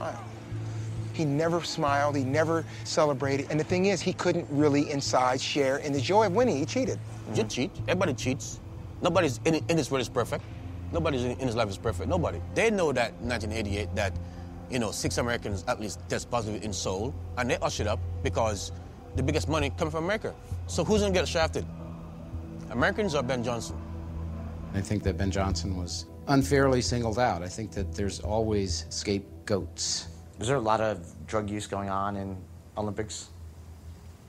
smile. He never smiled, he never celebrated, and the thing is, he couldn't really inside share in the joy of winning. He cheated. You cheat. Everybody cheats. Nobody's in this world is perfect. Nobody's in his life is perfect. Nobody. They know that in 1988 that, 6 Americans at least test positive in Seoul, and they ushered up because the biggest money coming from America. So who's gonna get shafted? Americans or Ben Johnson? I think that Ben Johnson was unfairly singled out. I think that there's always scapegoats. Is there a lot of drug use going on in Olympics?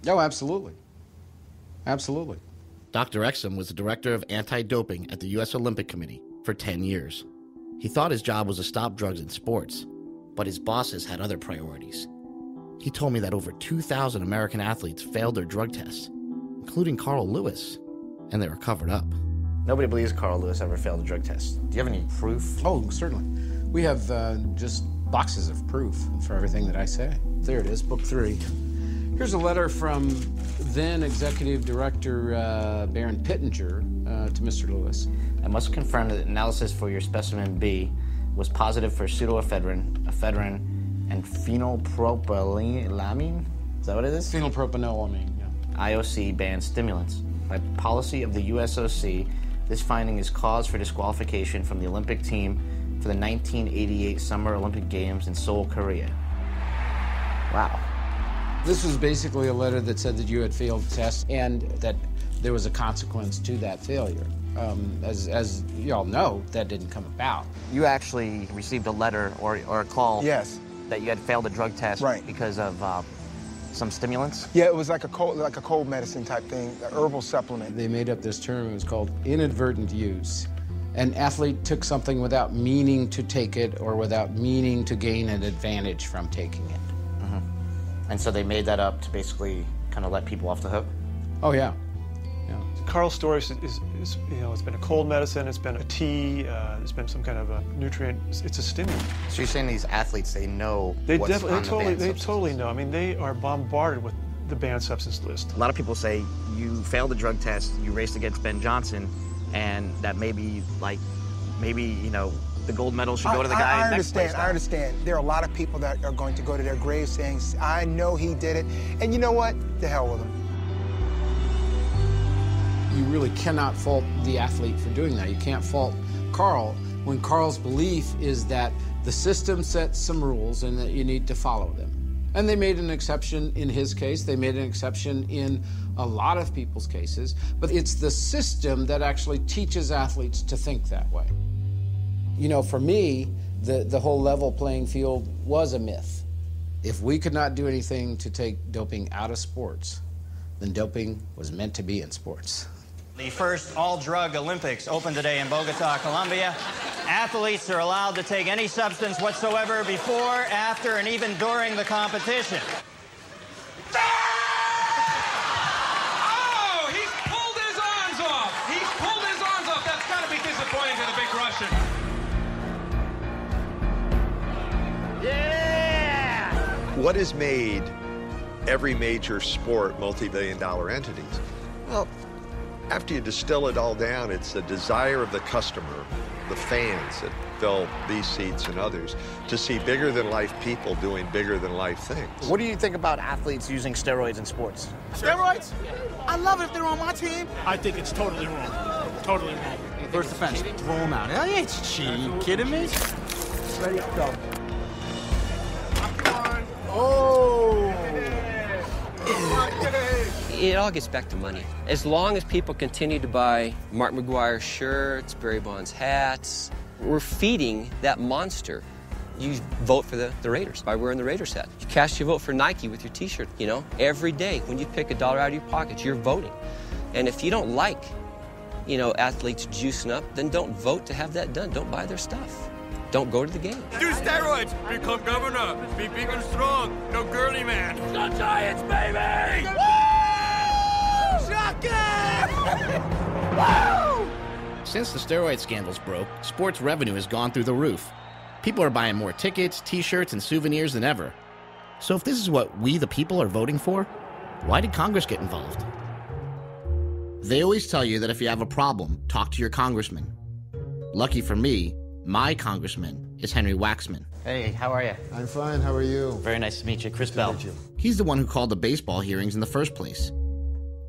Oh, absolutely. Absolutely. Dr. Exum was the director of anti-doping at the U.S. Olympic Committee for 10 years. He thought his job was to stop drugs in sports, but his bosses had other priorities. He told me that over 2,000 American athletes failed their drug tests, including Carl Lewis, and they were covered up. Nobody believes Carl Lewis ever failed a drug test. Do you have any proof? Oh, certainly. We have just boxes of proof for everything that I say. There it is, book 3. Here's a letter from then Executive Director Baron Pittenger to Mr. Lewis. I must confirm that analysis for your specimen B was positive for pseudoephedrine, ephedrine, and phenylpropylamine. Is that what it is? Phenylpropanolamine, yeah. IOC bans stimulants. By policy of the USOC, this finding is cause for disqualification from the Olympic team for the 1988 Summer Olympic Games in Seoul, Korea. Wow. This was basically a letter that said that you had failed tests and that there was a consequence to that failure. As you all know, that didn't come about. You actually received a letter or a call. Yes. That you had failed a drug test right. because of some stimulants? Yeah, it was like a cold medicine type thing, a herbal supplement. They made up this term. It was called inadvertent use. An athlete took something without meaning to take it or without meaning to gain an advantage from taking it. Mm-hmm. And so they made that up to basically kind of let people off the hook? Oh, yeah. Yeah. Carl's story is it's been a cold medicine, it's been a tea, there's been some kind of a nutrient. It's a stimulant. So you're saying these athletes, they know they what's on the banned substance? They totally know. I mean, they are bombarded with the banned substance list. A lot of people say you failed a drug test, you raced against Ben Johnson, and that maybe the gold medal should go to the guy next place. I understand. There are a lot of people that are going to go to their grave saying, I know he did it. And you know what? The hell with him. You really cannot fault the athlete for doing that. You can't fault Carl when Carl's belief is that the system sets some rules and that you need to follow them. And they made an exception in his case. They made an exception in a lot of people's cases. But it's the system that actually teaches athletes to think that way. For me, the whole level playing field was a myth. If we could not do anything to take doping out of sports, then doping was meant to be in sports. The first all-drug Olympics open today in Bogota, Colombia. Athletes are allowed to take any substance whatsoever before, after, and even during the competition. Oh, he's pulled his arms off. He's pulled his arms off. That's got to be disappointing to the big Russian. Yeah! What has made every major sport multi-billion-dollar entities? Well, after you distill it all down, it's the desire of the customer, the fans that fill these seats and others, to see bigger-than-life people doing bigger-than-life things. What do you think about athletes using steroids in sports? Steroids? I love it if they're on my team. I think it's totally wrong. Totally wrong. First offense, throw them out. I ain't cheating. You kidding me? Ready, go. Oh! It all gets back to money. As long as people continue to buy Mark McGuire shirts, Barry Bonds hats, we're feeding that monster. You vote for the Raiders by wearing the Raiders hat. You cast your vote for Nike with your T-shirt, Every day when you pick $1 out of your pocket, you're voting. And if you don't like, athletes juicing up, then don't vote to have that done. Don't buy their stuff. Don't go to the game. Do steroids. Become governor. Be big and strong. No girly man. Go Giants, baby! Woo! Shotgun! Woo! Since the steroid scandals broke, sports revenue has gone through the roof. People are buying more tickets, T-shirts, and souvenirs than ever. So if this is what we, the people, are voting for, why did Congress get involved? They always tell you that if you have a problem, talk to your congressman. Lucky for me, my congressman is Henry Waxman. Hey, how are you? I'm fine. How are you? Very nice to meet you. Chris Bell. He's the one who called the baseball hearings in the first place.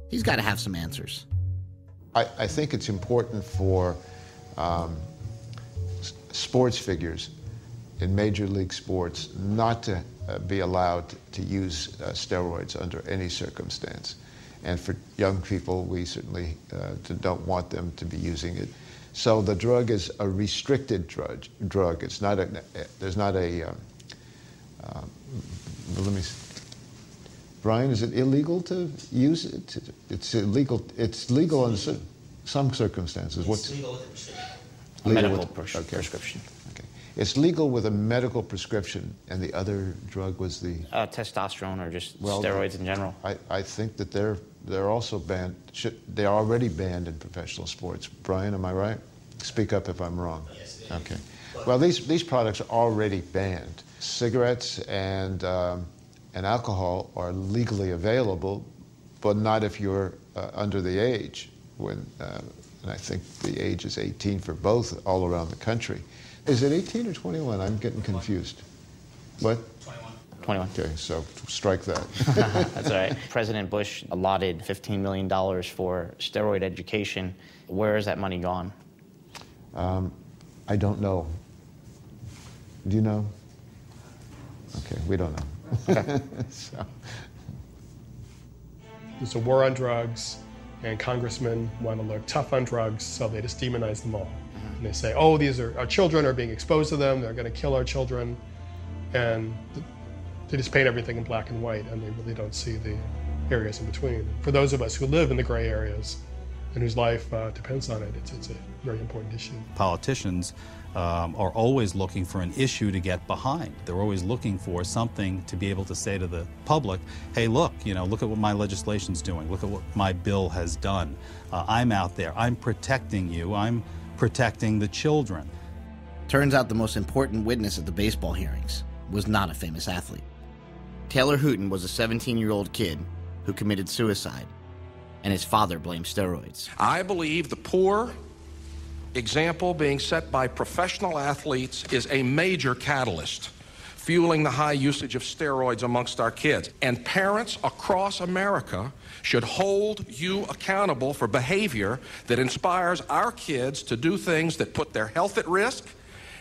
He's got to have some answers. I think it's important for sports figures in major league sports not to be allowed to use steroids under any circumstance. And for young people, we certainly don't want them to be using it. So the drug is a restricted drug. It's not a, there's not a, let me see. Brian, is it illegal to use it? It's illegal. It's legal in some circumstances. It's legal with a prescription. Medical prescription. Okay. It's legal with a medical prescription, and the other drug was the testosterone or just steroids in general. I think that they're also banned. They're already banned in professional sports. Brian, am I right? Speak up if I'm wrong. Yes. Okay. Well, these products are already banned. Cigarettes and alcohol are legally available, but not if you're under the age. And I think the age is 18 for both all around the country. Is it 18 or 21? I'm getting confused. What? 21. Okay, so strike that. That's all right. President Bush allotted $15 million for steroid education. Where has that money gone? I don't know. Do you know? Okay, we don't know. Okay. So. There's a war on drugs, and congressmen want to look tough on drugs, so they just demonize them all. And they say, oh, these are our children are being exposed to them, they're going to kill our children, and they just paint everything in black and white, and they really don't see the areas in between. For those of us who live in the gray areas and whose life depends on it, it's a very important issue. Politicians are always looking for an issue to get behind. They're always looking for something to be able to say to the public, hey, look at what my legislation's doing. Look at what my bill has done. I'm out there. I'm protecting you. I'm protecting the children. Turns out the most important witness at the baseball hearings was not a famous athlete. Taylor Hooton was a 17-year-old kid who committed suicide, and his father blamed steroids. I believe the poor example being set by professional athletes is a major catalyst, fueling the high usage of steroids amongst our kids. And parents across America should hold you accountable for behavior that inspires our kids to do things that put their health at risk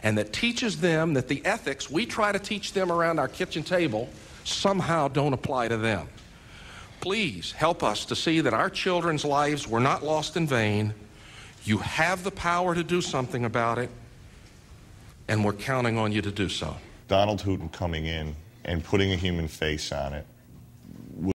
and that teaches them that the ethics we try to teach them around our kitchen table somehow don't apply to them. Please help us to see that our children's lives were not lost in vain. You have the power to do something about it, and we're counting on you to do so. Donald Hooton coming in and putting a human face on it